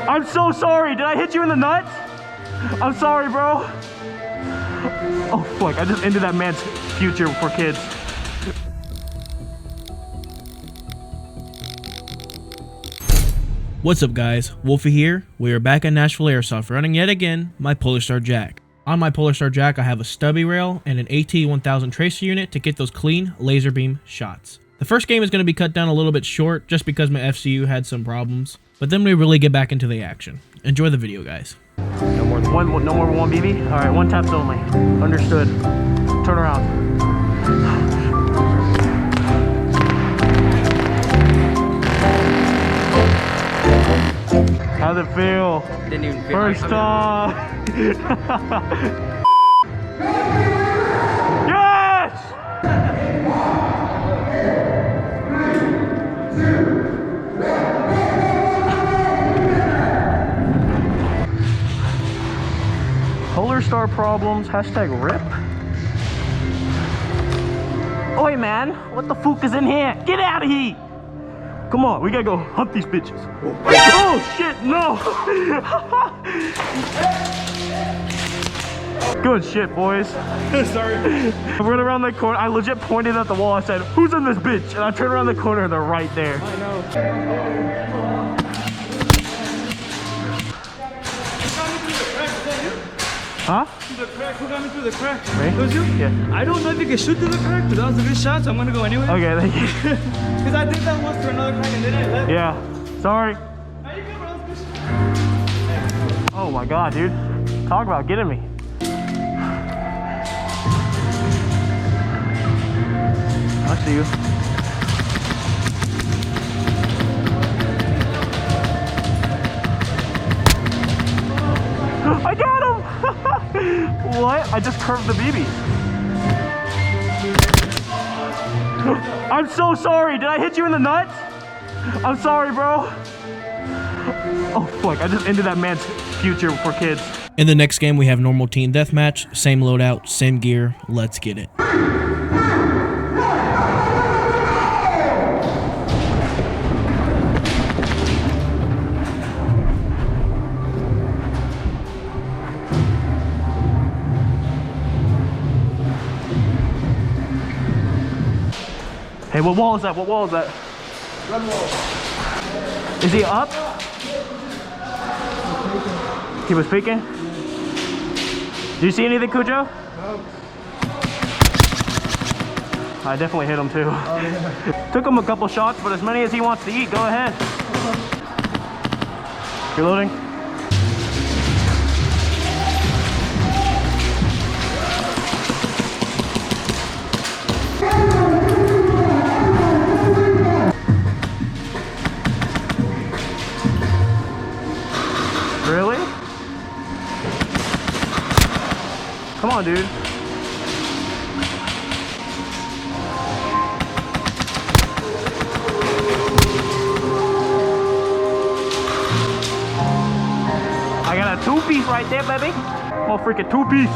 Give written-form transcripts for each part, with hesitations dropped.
I'm so sorry. Did I hit you in the nuts? I'm sorry, bro. Oh, fuck. I just ended that man's future for kids. What's up, guys? Wolfie here. We are back at Nashville Airsoft, running yet again my Polar Star Jack. On my Polar Star Jack, I have a stubby rail and an AT-1000 tracer unit to get those clean laser beam shots. The first game is going to be cut down a little bit short just because my FCU had some problems, but then we really get back into the action. Enjoy the video, guys. No more one BB? All right, one taps only. Understood. Turn around. How'd it feel? Didn't even feel First like time. Yes! Polar Star problems, hashtag RIP. Oi man, what the fuck is in here? Get out of here! Come on, we gotta go hunt these bitches. Oh shit, no! Good shit, boys. Sorry. I went around the corner, I legit pointed at the wall, I said, who's in this bitch? And I turned around the corner and they're right there. I know. Huh? The crack, who got me through the crack? Me? It was you? Yeah. I don't know if you can shoot through the crack, but that was a good shot, so I'm gonna go anyway. Okay, thank you. Because I did that once for another crack and then I left. Yeah, sorry. Are you good, bro? That's good. Oh my god, dude. Talk about getting me. I see you. I got him! What? I just curved the BB. I'm so sorry. Did I hit you in the nuts? I'm sorry, bro. Oh, fuck. I just ended that man's future for kids. In the next game, we have normal team deathmatch, same loadout, same gear. Let's get it. Hey, what wall is that? What wall is that? Red wall. Is he up? He was peeking? Do you see anything, Cujo? No. I definitely hit him too. Oh, yeah. Took him a couple shots, but as many as he wants to eat, go ahead. Reloading. Really? Come on, dude. I got a two-piece right there, baby. Oh, freaking two-piece.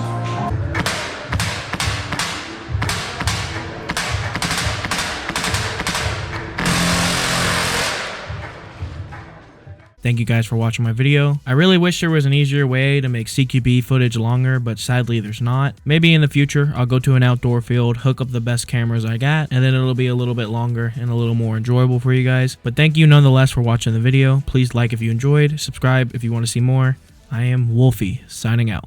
Thank you guys for watching my video. I really wish there was an easier way to make CQB footage longer, but sadly there's not. Maybe in the future, I'll go to an outdoor field, hook up the best cameras I got, and then it'll be a little bit longer and a little more enjoyable for you guys. But thank you nonetheless for watching the video. Please like if you enjoyed, subscribe if you want to see more. I am Wolfie, signing out.